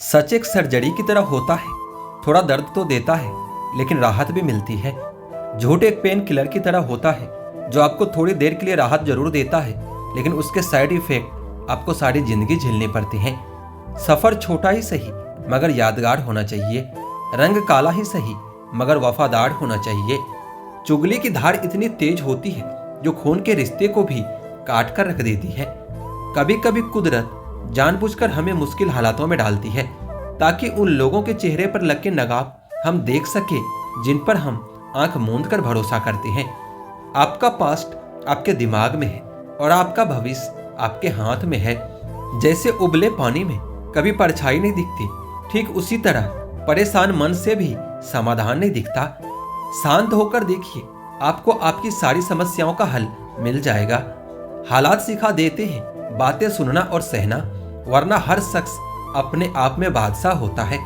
सच एक सर्जरी की तरह होता है। थोड़ा दर्द तो देता है लेकिन राहत भी मिलती है। झूठ एक पेन किलर की तरह होता है जो आपको थोड़ी देर के लिए राहत जरूर देता है लेकिन उसके साइड इफेक्ट आपको सारी जिंदगी झेलने पड़ते हैं। सफर छोटा ही सही मगर यादगार होना चाहिए। रंग काला ही सही मगर वफादार होना चाहिए। चुगली की धार इतनी तेज होती है जो खून के रिश्ते को भी काट कर रख देती है। कभी कभी कुदरत जानबूझकर हमें मुश्किल हालातों में डालती है ताकि उन लोगों के चेहरे पर लगे नकाब हम देख सके जिन पर हम आंख मूंद कर भरोसा करते हैं। आपका पास्ट आपके दिमाग में है और आपका भविष्य आपके हाथ में है। जैसे उबले पानी में कभी परछाई नहीं दिखती, ठीक उसी तरह परेशान मन से भी समाधान नहीं दिखता। शांत होकर देखिए, आपको आपकी सारी समस्याओं का हल मिल जाएगा। हालात सिखा देते हैं बातें सुनना और सहना, वरना हर शख्स अपने आप में बादशाह होता है।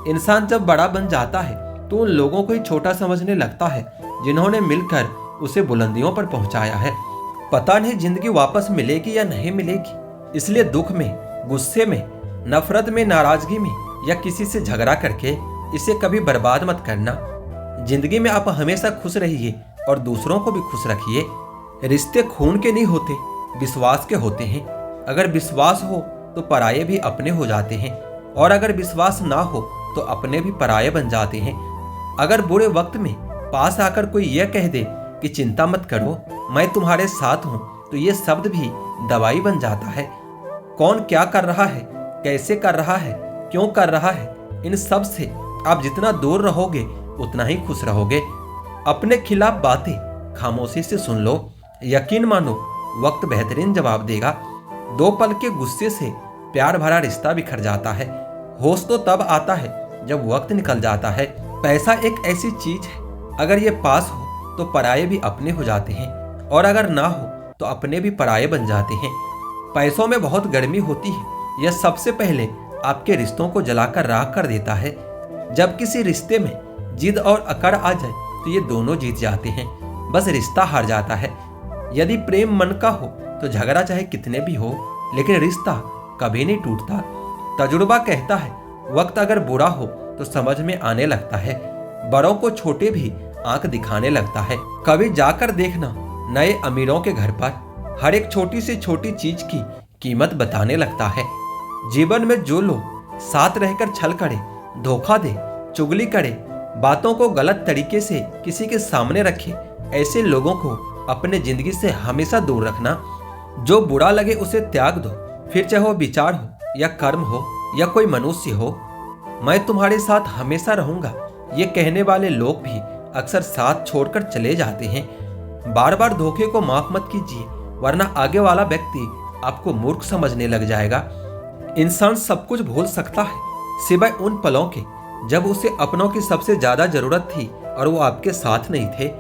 इंसान जब बड़ा बन जाता है तो उन लोगों को ही छोटा समझने लगता है जिन्होंने मिलकर उसे बुलंदियों पर पहुंचाया है। पता नहीं जिंदगी वापस मिलेगी या नहीं मिलेगी, इसलिए दुख में, गुस्से में, नफरत में, नाराजगी में या किसी से झगड़ा करके इसे कभी बर्बाद मत करना। जिंदगी में आप हमेशा खुश रहिए और दूसरों को भी खुश रखिए। रिश्ते खून के नहीं होते, विश्वास के होते हैं। अगर विश्वास हो तो पराये भी अपने हो जाते हैं और अगर विश्वास ना हो तो अपने भी पराये बन जाते हैं। अगर बुरे वक्त में पास आकर कोई यह कह दे कि चिंता मत करो, मैं तुम्हारे साथ हूं, तो ये शब्द भी दवाई बन जाता है। कौन क्या कर रहा है, कैसे कर रहा है, क्यों कर रहा है, इन सब से आप जितना दूर रहोगे उतना ही खुश रहोगे। अपने खिलाफ बातें खामोशी से सुन लो, यकीन मानो वक्त बेहतरीन जवाब देगा। दो पल के गुस्से से प्यार भरा रिश्ता बिखर जाता है। होश तो तब आता है जब वक्त निकल जाता है। पैसा एक ऐसी चीज है, अगर ये पास हो तो पराये भी अपने हो जाते हैं और अगर ना हो तो अपने भी पराये बन जाते हैं। पैसों में बहुत गर्मी होती है, यह सबसे पहले आपके रिश्तों को जलाकर राख कर देता है। जब किसी रिश्ते में जिद और अकड़ आ जाए तो ये दोनों जीत जाते हैं, बस रिश्ता हार जाता है। यदि प्रेम मन का हो तो झगड़ा चाहे कितने भी हो, लेकिन रिश्ता कभी नहीं टूटता। तजुर्बा कहता है वक्त अगर बुरा हो तो समझ में आने लगता है, बड़ों को छोटे भी आंख दिखाने लगता है। कभी जाकर देखना नए अमीरों के घर पर, हर एक छोटी से छोटी चीज की कीमत बताने लगता है। जीवन में जो लोग साथ रहकर छल करे, धोखा दे, चुगली करे, बातों को गलत तरीके से किसी के सामने रखे, ऐसे लोगों को अपने जिंदगी से हमेशा दूर रखना। जो बुरा लगे उसे त्याग दो, फिर चाहे वो विचार हो या कर्म हो या कोई मनुष्य हो। मैं तुम्हारे साथ हमेशा रहूंगा, ये कहने वाले लोग भी अक्सर साथ छोड़कर चले जाते हैं। बार बार धोखे को माफ मत कीजिए, वरना आगे वाला व्यक्ति आपको मूर्ख समझने लग जाएगा। इंसान सब कुछ भूल सकता है सिवाय उन पलों के जब उसे अपनों की सबसे ज्यादा जरूरत थी और वो आपके साथ नहीं थे।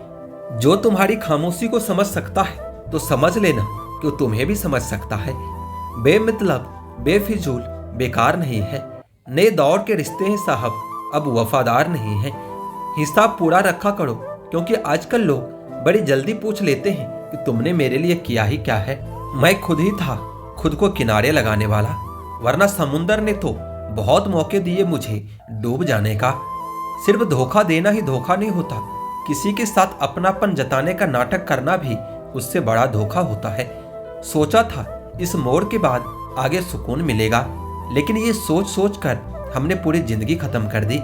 जो तुम्हारी खामोशी को समझ सकता है तो समझ लेना कि वो तुम्हें भी समझ सकता है। बेमतलब, बेफिजूल, बेकार नहीं है। नए दौर के रिश्ते हैं साहब, अब वफादार नहीं है। हिसाब पूरा रखा करो, क्योंकि आजकल लोग बड़ी जल्दी पूछ लेते हैं कि तुमने मेरे लिए किया ही क्या है। मैं खुद ही था खुद को किनारे लगाने वाला, वरना समुंदर ने तो बहुत मौके दिए मुझे डूब जाने का। सिर्फ धोखा देना ही धोखा नहीं होता, किसी के साथ अपनापन जताने का नाटक करना भी उससे बड़ा धोखा होता है। सोचा था इस मोड़ के बाद आगे सुकून मिलेगा, लेकिन ये सोच सोच कर हमने पूरी जिंदगी खत्म कर दी।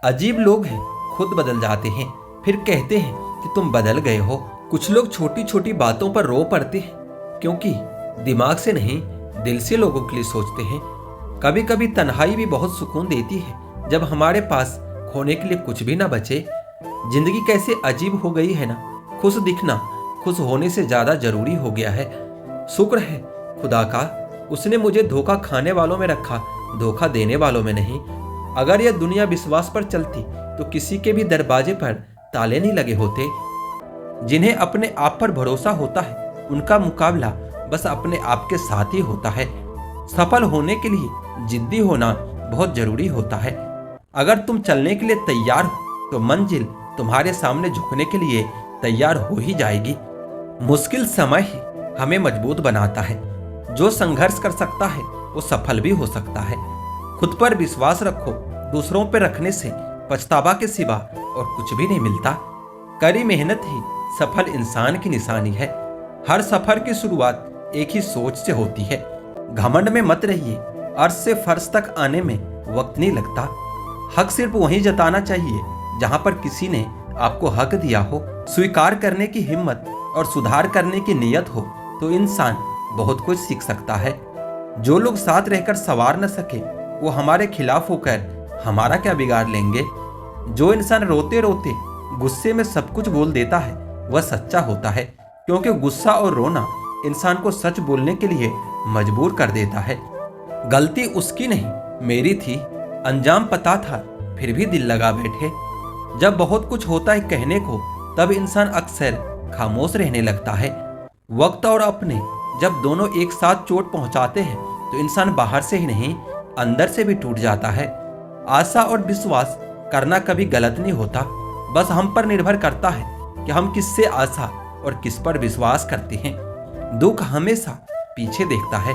अजीब लोग हैं, खुद बदल जाते हैं फिर कहते हैं कि तुम बदल गए हो। कुछ लोग छोटी छोटी बातों पर रो पड़ते हैं क्योंकि दिमाग से नहीं दिल से लोगों के लिए सोचते हैं। कभी कभी तन्हाई भी बहुत सुकून देती है जब हमारे पास खोने के लिए कुछ भी ना बचे। जिंदगी कैसे अजीब हो गई है ना, खुश दिखना खुश होने से ज्यादा जरूरी हो गया है। शुक्र है खुदा का, उसने मुझे धोखा खाने वालों में रखा, धोखा देने वालों में नहीं। अगर यह दुनिया विश्वास पर चलती तो किसी के भी दरवाजे पर ताले नहीं लगे होते। जिन्हें अपने आप पर भरोसा होता है उनका मुकाबला बस अपने आप के साथ ही होता है। सफल होने के लिए जिद्दी होना बहुत जरूरी होता है। अगर तुम चलने के लिए तैयार हो तो मंजिल तुम्हारे सामने झुकने के लिए तैयार हो ही जाएगी। मुश्किल समय ही हमें मजबूत बनाता है। जो संघर्ष कर सकता है वो सफल भी हो सकता है। खुद पर विश्वास रखो, दूसरों पर रखने से पछतावा के सिवा और कुछ भी नहीं मिलता। कड़ी मेहनत ही सफल इंसान की निशानी है। हर सफर की शुरुआत एक ही सोच से होती है। घमंड में मत रहिए, अर्श से फर्श तक आने में वक्त नहीं लगता। हक सिर्फ वहीं जताना चाहिए जहां पर किसी ने आपको हक दिया हो। स्वीकार करने की हिम्मत और सुधार करने की नीयत हो तो इंसान बहुत कुछ सीख सकता है। जो लोग साथ रहकर संवार न सके वो हमारे खिलाफ होकर हमारा क्या बिगाड़ लेंगे। जो इंसान रोते रोते गुस्से में सब कुछ बोल देता है वह सच्चा होता है, क्योंकि गुस्सा और रोना इंसान को सच बोलने के लिए मजबूर कर देता है। गलती उसकी नहीं मेरी थी, अंजाम पता था फिर भी दिल लगा बैठे। जब बहुत कुछ होता है कहने को तब इंसान अक्सर खामोश रहने लगता है। वक्त और अपने जब दोनों एक साथ चोट पहुंचाते हैं तो इंसान बाहर से ही नहीं अंदर से भी टूट जाता है। आशा और विश्वास करना कभी गलत नहीं होता, बस हम पर निर्भर करता है कि हम किससे आशा और किस पर विश्वास करते हैं। दुख हमेशा पीछे देखता है,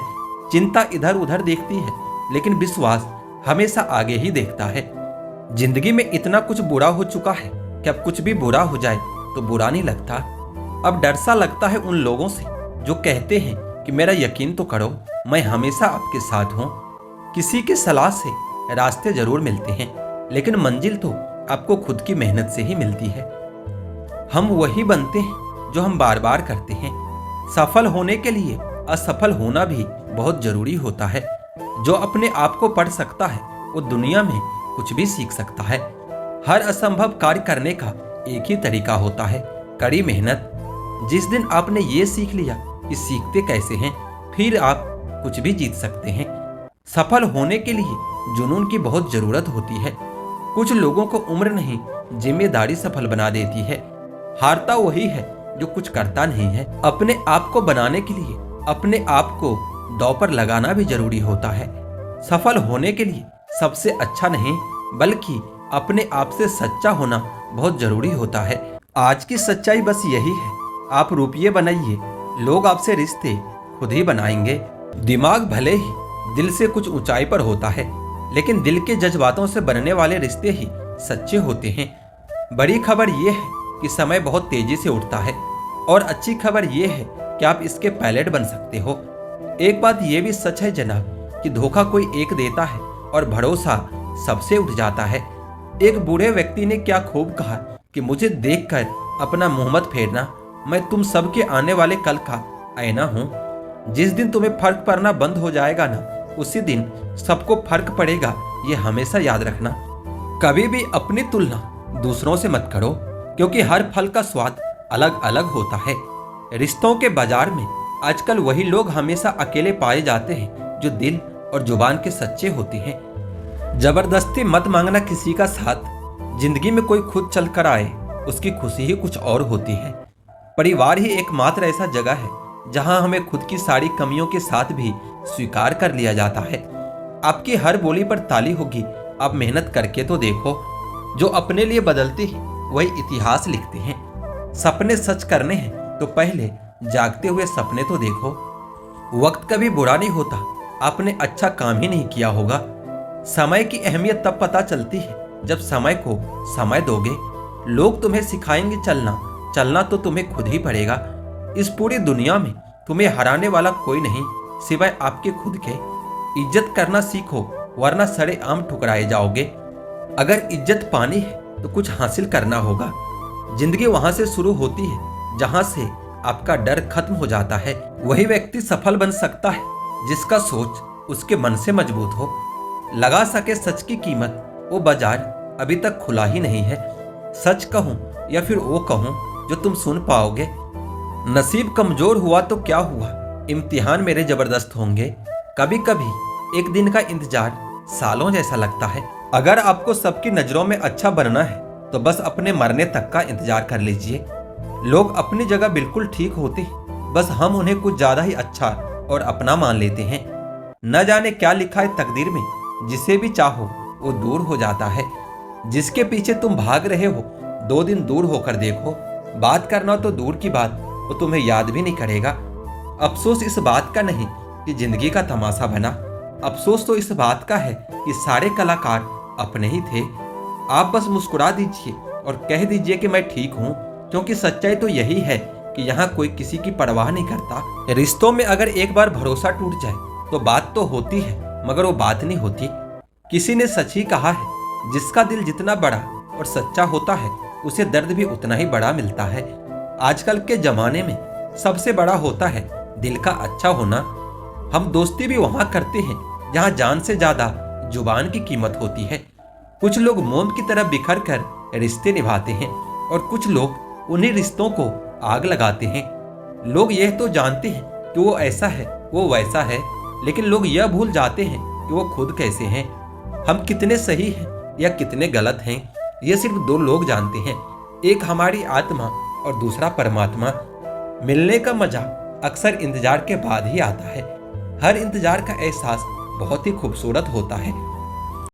चिंता इधर उधर देखती है, लेकिन विश्वास हमेशा आगे ही देखता है। जिंदगी में इतना कुछ बुरा हो चुका है कि अब कुछ भी बुरा हो जाए तो बुरा नहीं लगता। अब डर सा लगता है उन लोगों से जो कहते हैं कि मेरा यकीन तो करो, मैं हमेशा आपके साथ हूँ। किसी की सलाह से रास्ते जरूर मिलते हैं, लेकिन मंजिल तो आपको खुद की मेहनत से ही मिलती है। हम वही बनते हैं जो हम बार बार करते हैं। सफल होने के लिए असफल होना भी बहुत जरूरी होता है। जो अपने आप को पढ़ सकता है वो दुनिया में कुछ भी सीख सकता है। हर असंभव कार्य करने का एक ही तरीका होता है, कड़ी मेहनत। जिस दिन आपने ये सीख लिया कि सीखते कैसे हैं, फिर आप कुछ भी जीत सकते हैं। सफल होने के लिए जुनून की बहुत जरूरत होती है। कुछ लोगों को उम्र नहीं जिम्मेदारी सफल बना देती है। हारता वही है जो कुछ करता नहीं है। अपने आप को बनाने के लिए अपने आप को दांव पर लगाना भी जरूरी होता है। सफल होने के लिए सबसे अच्छा नहीं बल्कि अपने आप से सच्चा होना बहुत जरूरी होता है। आज की सच्चाई बस यही है, आप रुपये बनाइए, लोग आपसे रिश्ते खुद ही बनाएंगे। दिमाग भले ही दिल से कुछ ऊंचाई पर होता है, लेकिन दिल के जज्बातों से बनने वाले रिश्ते ही सच्चे होते हैं। बड़ी खबर यह है कि समय बहुत तेजी से उठता है, और अच्छी खबर यह है कि आप इसके पायलट बन सकते हो। एक बात यह भी सच है जनाब कि धोखा कोई एक देता है और भरोसा सबसे उठ जाता है। एक बूढ़े व्यक्ति ने क्या खूब कहा कि मुझे देखकर अपना मुंह मत फेरना, मैं तुम सबके आने वाले कल का आईना हूँ। जिस दिन तुम्हें फर्क पड़ना बंद हो जाएगा ना, उसी दिन सबको फर्क पड़ेगा, ये हमेशा याद रखना। कभी भी अपनी तुलना दूसरों से मत करो, क्योंकि हर फल का स्वाद अलग अलग होता है। रिश्तों के बाजार में आजकल वही लोग हमेशा अकेले पाए जाते हैं जो दिल और जुबान के सच्चे होते हैं। जबरदस्ती मत मांगना किसी का साथ। जिंदगी में कोई खुद चल कर आए, उसकी खुशी ही कुछ और होती है। परिवार ही एकमात्र ऐसा जगह है जहां हमें खुद की सारी कमियों के साथ भी स्वीकार कर लिया जाता है। आपकी हर बोली पर ताली होगी, आप मेहनत करके तो देखो। जो अपने लिए बदलते हैं वही इतिहास लिखते हैं। सपने सच करने हैं तो पहले जागते हुए सपने तो देखो। वक्त कभी बुरा नहीं होता, आपने अच्छा काम ही नहीं किया होगा। समय की अहमियत तब पता चलती है जब समय को समय दोगे। लोग तुम्हें सिखाएंगे चलना, चलना तो तुम्हें खुद ही पड़ेगा। इस पूरी दुनिया में तुम्हें हराने वाला कोई नहीं सिवाय आपके खुद के। इज्जत करना सीखो, वरना सरेआम ठुकराए जाओगे। अगर इज्जत पानी है तो कुछ हासिल करना होगा। जिंदगी वहां से शुरू होती है जहां से आपका डर खत्म हो जाता है। वही व्यक्ति सफल बन सकता है जिसका सोच उसके मन से मजबूत हो। लगा सके सच की कीमत, वो बाजार अभी तक खुला ही नहीं है। सच कहूं या फिर वो कहूं जो तुम सुन पाओगे। नसीब कमजोर हुआ तो क्या हुआ, इम्तिहान मेरे जबरदस्त होंगे। कभी कभी एक दिन का इंतजार सालों जैसा लगता है। अगर आपको सबकी नजरों में अच्छा बनना है तो बस अपने मरने तक का इंतजार कर लीजिए। लोग अपनी जगह बिल्कुल ठीक होते हैं, बस हम उन्हें कुछ ज्यादा ही अच्छा और अपना मान लेते हैं। न जाने क्या लिखा है तकदीर में, जिसे भी चाहो वो दूर हो जाता है। जिसके पीछे तुम भाग रहे हो 2 दिन दूर होकर देखो। बात करना तो दूर की बात, वो तुम्हें याद भी नहीं करेगा। अफसोस इस बात का नहीं कि जिंदगी का तमाशा बना। अफसोस तो इस बात का है कि सारे कलाकार अपने ही थे। आप बस मुस्कुरा दीजिए और कह दीजिए कि मैं ठीक हूँ, क्योंकि सच्चाई तो यही है कि यहाँ कोई किसी की परवाह नहीं करता। रिश्तों में अगर एक बार भरोसा टूट जाए तो बात तो होती है, मगर वो बात नहीं होती। किसी ने सच ही कहा है, जिसका दिल जितना बड़ा और सच्चा होता है उसे दर्द भी उतना ही बड़ा मिलता है। आजकल के जमाने में सबसे बड़ा होता है दिल का अच्छा होना। हम दोस्ती भी वहां करते हैं जहां जान से ज्यादा जुबान की कीमत होती है। कुछ लोग मोम की तरह बिखर कर रिश्ते निभाते हैं और कुछ लोग उन्हीं रिश्तों को आग लगाते हैं। लोग यह तो जानते हैं कि वो ऐसा है, वो वैसा है, लेकिन लोग यह भूल जाते हैं कि वो खुद कैसे हैं। हम कितने सही हैं या कितने गलत हैं, ये सिर्फ दो लोग जानते हैं, एक हमारी आत्मा और दूसरा परमात्मा। मिलने का मजा अक्सर इंतजार के बाद ही आता है। हर इंतजार का एहसास बहुत ही खूबसूरत होता है।